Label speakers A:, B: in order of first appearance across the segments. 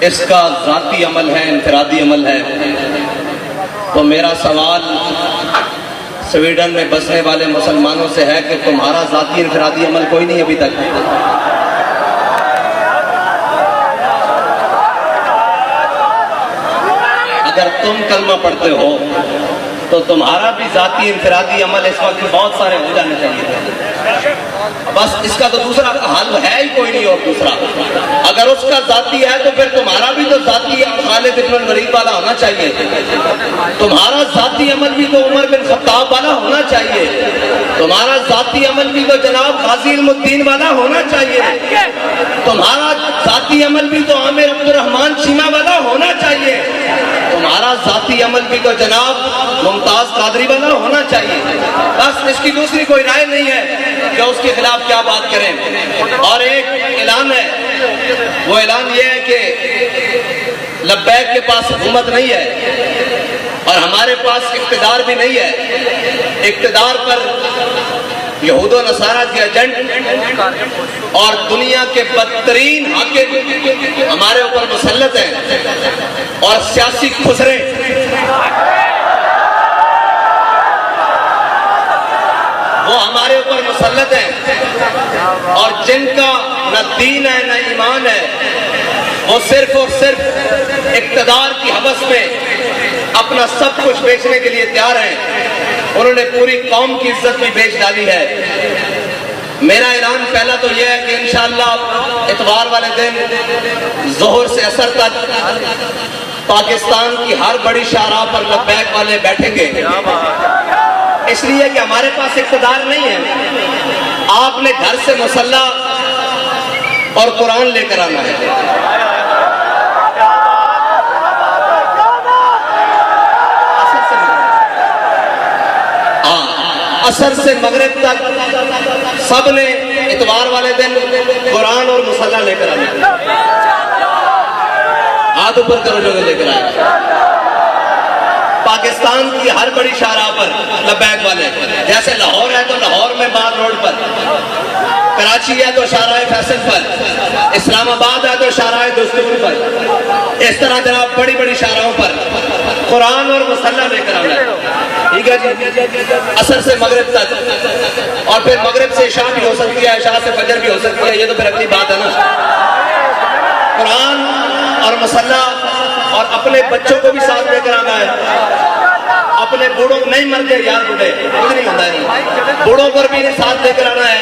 A: اس کا ذاتی عمل ہے، انفرادی عمل ہے۔ تو میرا سوال سویڈن میں بسنے والے مسلمانوں سے ہے کہ تمہارا ذاتی انفرادی عمل کوئی نہیں ابھی تک؟ اگر تم کلمہ پڑھتے ہو تو تمہارا بھی ذاتی انفرادی عمل اس وقت بہت سارے ہو جانے چاہیے۔ بس اس کا تو دوسرا حل ہے ہی کوئی نہیں۔ اور دوسرا اگر اس کا ذاتی ہے تو پھر تمہارا بھی تو ذاتی خالد بن الولید والا ہونا چاہیے، تمہارا ذاتی عمل بھی تو عمر بن خطاب والا ہونا چاہیے، تمہارا ذاتی عمل بھی تو جناب غازی علم الدین والا ہونا چاہیے، تمہارا ذاتی عمل بھی تو عامر عبد الرحمن چیمہ والا ہونا چاہیے، تمہارا ذاتی عمل بھی تو جناب ممتاز قادری والا ہونا چاہیے۔ بس اس کی دوسری کوئی رائے نہیں ہے کہ اس کے خلاف کیا بات کریں۔ اور ایک اعلان ہے، وہ اعلان یہ ہے کہ لبیک کے پاس حکومت نہیں ہے اور ہمارے پاس اقتدار بھی نہیں ہے۔ اقتدار پر یہود و نصارہ کے ایجنٹ اور دنیا کے بدترین حاکم ہمارے اوپر مسلط ہیں اور سیاسی خسرے وہ ہمارے اوپر مسلط ہیں، اور جن کا نہ دین ہے نہ ایمان ہے، وہ صرف اور صرف اقتدار کی ہوس میں اپنا سب کچھ بیچنے کے لیے تیار ہیں۔ انہوں نے پوری قوم کی عزت بھی بیچ ڈالی ہے۔ میرا اعلان پہلا تو یہ ہے کہ انشاءاللہ اتوار والے دن ظہر سے عصر تک پاکستان کی ہر بڑی شاہراہ پر لبیک والے بیٹھیں گے، اس لیے کہ ہمارے پاس اقتدار نہیں ہے۔ آپ نے گھر سے مسلح اور قرآن لے کر آنا ہے۔ عصر سے مغرب تک سب نے اتوار والے دن قرآن اور مسلح لے کر آنا ہے۔ ہاتھ اوپر کرو جو لے کر آئے۔ پاکستان کی ہر بڑی شاہراہ پر لبیک والے، جیسے لاہور ہے تو لاہور میں بار روڈ پر، کراچی ہے تو شاہراہ فیصل پر، اسلام آباد ہے تو شاہراہ دستور پر، اس طرح جناب بڑی بڑی شاہراہوں پر قرآن اور مسلح لے کر آنا ہے۔ ٹھیک ہے جی، عصر سے مغرب تک، اور پھر مغرب سے عشاء بھی ہو سکتی ہے، عشاء سے فجر بھی ہو سکتی ہے، یہ تو پھر اگلی بات ہے نا۔ قرآن اور مسلح، اور اپنے بچوں کو بھی ساتھ لے کر آنا ہے۔ اپنے بوڑھوں نہیں مرتے یار، بوڑھے کچھ نہیں ہوتا ہے، بوڑھوں پر بھی ساتھ لے کر آنا ہے،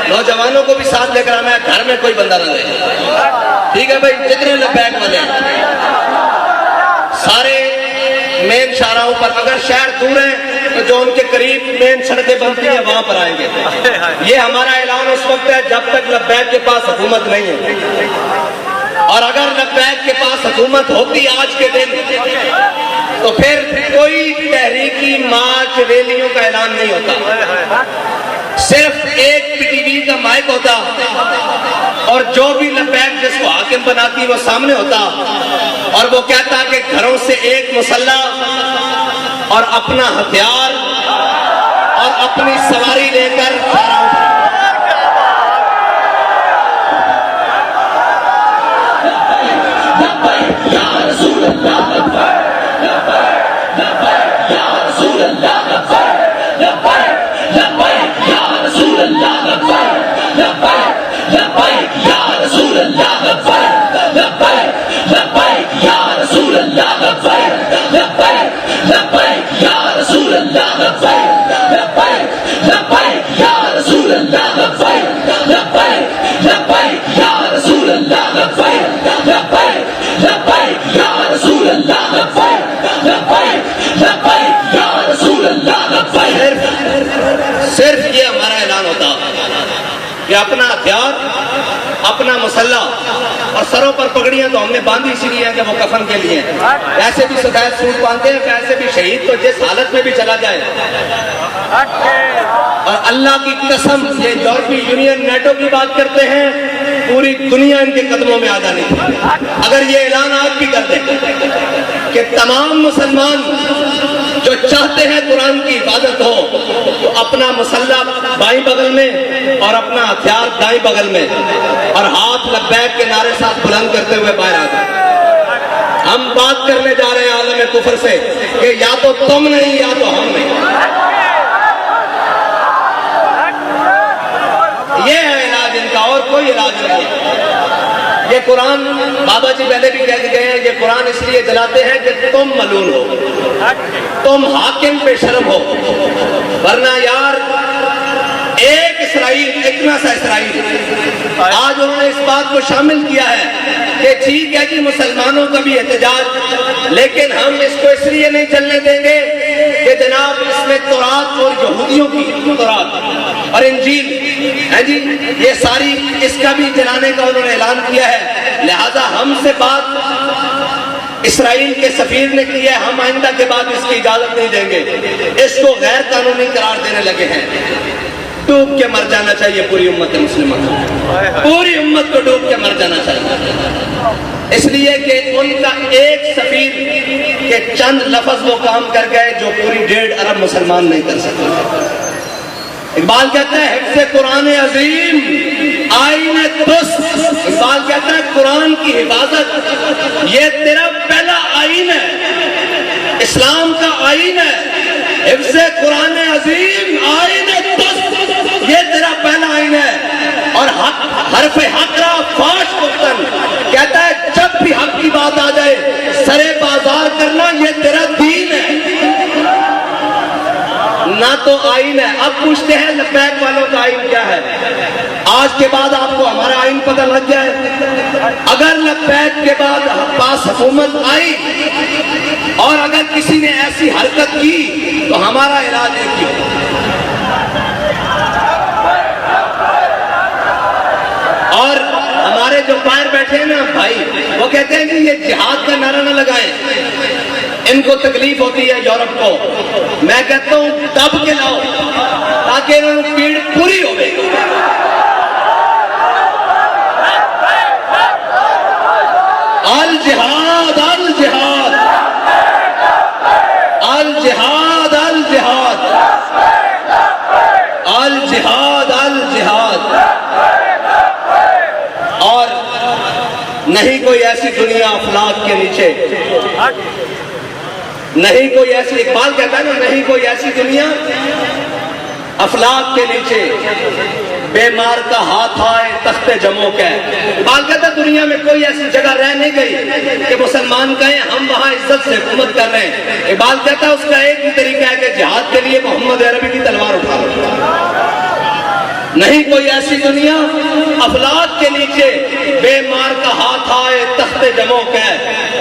A: نوجوانوں کو بھی ساتھ لے کر آنا ہے، گھر میں کوئی بندہ نہ رہے۔ ٹھیک ہے بھائی، جتنے لبیک والے ہیں سارے مین شاہراہوں پر، اگر شہر دور ہیں تو جو ان کے قریب مین سڑکیں بنتی ہیں وہاں پر آئیں گے۔ یہ ہمارا اعلان اس وقت ہے جب تک لبیک کے پاس حکومت نہیں ہے، اور اگر لبیک کے پاس حکومت ہوتی آج کے دن تو پھر کوئی تحریکی مارچ ریلیوں کا اعلان نہیں ہوتا، صرف ایک پی ٹی وی کا مائک ہوتا، اور جو بھی لبیک جس کو حاکم بناتی وہ سامنے ہوتا، اور وہ کہتا کہ گھروں سے ایک مسلح اور اپنا ہتھیار اور اپنی سواری لے کر صرف یہ ہمارا اعلان ہوتا کہ اپنا ہتھیار، اپنا مسلح، اور سروں پر پگڑیاں تو ہم نے باندھی اسی لیے کہ وہ کفن کے لیے، ایسے بھی سفید سوٹ باندھتے ہیں کہ ایسے بھی شہید تو جس حالت میں بھی چلا جائے۔ اور اللہ کی قسم یہ یورپی یونین نیٹو کی بات کرتے ہیں، پوری دنیا ان کے قدموں میں آ جانی تھی۔ اگر یہ اعلان آپ بھی کر دیں کہ تمام مسلمان جو چاہتے ہیں قرآن کی حفاظت ہو تو اپنا مسلح بائیں بغل میں اور اپنا ہتھیار دائیں بغل میں، اور ہاتھ لبیک کے نعرے ساتھ بلند کرتے ہوئے باہر آ جائیں۔ ہم بات کرنے جا رہے ہیں عالم کفر سے کہ یا تو تم نہیں یا تو ہم نہیں. یہ ہے علاج ان کا، اور کوئی علاج نہیں ہے. یہ قرآن بابا جی پہلے بھی کہہ گئے ہیں، یہ قرآن اس لیے جلاتے ہیں کہ تم ملون ہو، تم حاکم پہ شرم ہو. ورنہ یار ایک اسرائیل، اتنا سا اسرائیل آج انہوں نے اس بات کو شامل کیا ہے کہ ٹھیک ہے جی مسلمانوں کا بھی احتجاج، لیکن ہم اس کو اس لیے نہیں چلنے دیں گے کہ جناب اس میں تورات اور یہودیوں کی تورات اور انجیل ہے جی، یہ ساری اس کا بھی جلانے کا انہوں نے اعلان کیا ہے. لہذا ہم سے بات اسرائیل کے سفیر نے کی ہے، ہم آئندہ کے بعد اس کی اجازت نہیں دیں گے. اس کو غیر قانونی قرار دینے لگے ہیں. ڈوب کے مر جانا چاہیے پوری امت مسلمہ کو، پوری امت کو ڈوب کے مر جانا چاہیے، اس لیے کہ ان کا ایک سفیر کے چند لفظ وہ کام کر گئے جو پوری 1.5 ارب مسلمان نہیں کر سکتے. اقبال کہتا ہے حفظ قرآن عظیم آئین دست. اقبال کہتا ہے قرآن کی حفاظت یہ تیرا پہلا آئین ہے، اسلام کا آئین ہے. حفظ قرآن عظیم آئین دست یہ تیرا پہلا آئین ہے. اور حرف حق را فاش گفتن کہتا ہے جب بھی حق کی بات آ جائے سرے بازار کرنا یہ تیرا دین ہے، نہ تو آئین ہے. اب پوچھتے ہیں لبیک والوں کا آئین کیا ہے؟ آج کے بعد آپ کو ہمارا آئین پتہ لگ جائے. اگر لبیک کے بعد پاس حکومت آئی اور اگر کسی نے ایسی حرکت کی تو ہمارا علاج ایک ہی ہو. اور ہمارے جو باہر بیٹھے ہیں نا بھائی، وہ کہتے ہیں کہ یہ جہاد کا نعرہ نہ لگائیں، ان کو تکلیف ہوتی ہے یورپ کو. میں کہتا ہوں دب کے لاؤ تاکہ انہوں کی پیڑ پوری ہو گئی. الجہاد الجہاد الجہاد الجہاد الجہاد الجہاد. اور نہیں کوئی ایسی دنیا افلاک کے نیچے، نہیں کوئی ایسی، اقبال کہتا ہے نا نہیں کوئی ایسی دنیا افلاک کے نیچے بیمار کا ہاتھ آئے تخت جموں کا. اقبال کہتا ہے دنیا میں کوئی ایسی جگہ رہ نہیں گئی کہ مسلمان کہیں ہم وہاں عزت سے حکومت کر رہے ہیں. اقبال کہتا ہے اس کا ایک ہی طریقہ ہے کہ جہاد کے لیے محمد عربی کی تلوار اٹھا لو. نہیں کوئی ایسی دنیا افلاک کے نیچے بیمار کا ہاتھ آئے تخت جموں کا.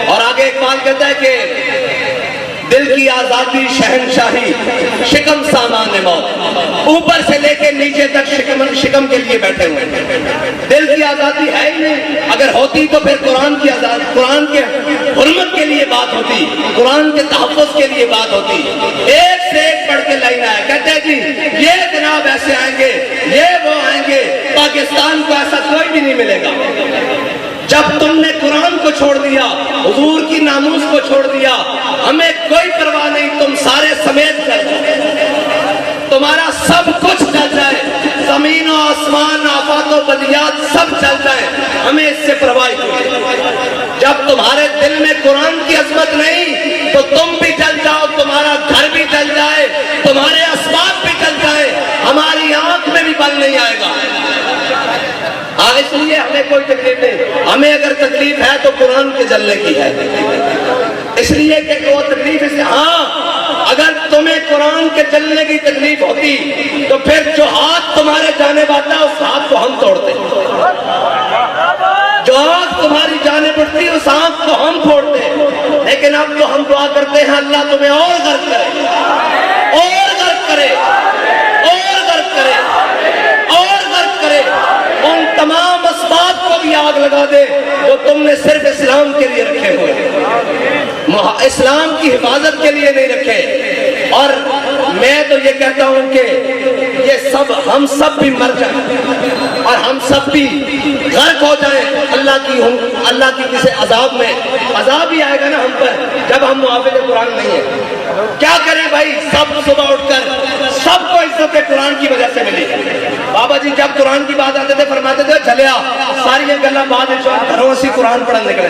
A: اور آگے اقبال کہتا ہے کہ دل کی آزادی شہنشاہی شکم سامان موت. اوپر سے لے کے نیچے تک شکم کے لیے بیٹھے ہوئے. دل کی آزادی ہے ہی نہیں. اگر ہوتی تو پھر قرآن کی آزادی، قرآن کے حرمت کے لیے بات ہوتی، قرآن کے تحفظ کے لیے بات ہوتی. ایک سے ایک پڑھ کے لائن آئے، کہتے ہیں جی یہ جناب ایسے آئیں گے، یہ وہ آئیں گے. پاکستان کو ایسا کوئی بھی نہیں ملے گا. جب تم نے قرآن کو چھوڑ دیا، حضور کی ناموس کو چھوڑ دیا، ہمیں کوئی پرواہ نہیں، تم سارے سمیت کر تمہارا سب کچھ چل جائے، زمین و آسمان آفات و بدیات سب چل جائے، ہمیں اس سے پرواہ نہیں. جب تمہارے دل میں قرآن کی عظمت نہیں تو تم بھی چل جاؤ، تمہارا گھر بھی چل جائے، تمہارے اسباب بھی چل جائے، ہماری آنکھ میں بھی بل نہیں آئے گا. ہاں اس لیے ہمیں کوئی تکلیف نہیں. ہمیں اگر تکلیف ہے تو قرآن کے جلنے کی ہے، اس لیے کہ وہ تکلیف اس. ہاں اگر تمہیں قرآن کے جلنے کی تکلیف ہوتی تو پھر جو ہاتھ تمہارے جانے والا اس ہاتھ کو ہم توڑتے. جو آنکھ تمہاری جانے پڑتی اس آنکھ کو ہم پھوڑتے. لیکن اب تو ہم دعا کرتے ہیں اللہ تمہیں اور غرق کرے، اور غرق کرے، اور غرق کرے، اور غرق کرے. ان تمام اسباب کو بھی آگ لگا دے جو تم نے صرف اسلام کے لیے رکھے ہوئے، اسلام کی حفاظت کے لیے نہیں رکھے. اور میں تو یہ کہتا ہوں کہ یہ سب ہم سب بھی مر جائیں اور ہم سب بھی غرق ہو جائیں اللہ کی کسی عذاب میں. عذاب ہی آئے گا نا ہم پر جب ہم محافظ قرآن نہیں ہیں. کیا کریں بھائی؟ سب صبح اٹھ کر سب کو عزت قرآن کی وجہ سے ملی. بابا جی جب قرآن کی بات آتے تھے فرماتے تھے چلیا ساری گلا بعد گھروں سے قرآن پڑھن نکلے.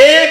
A: 1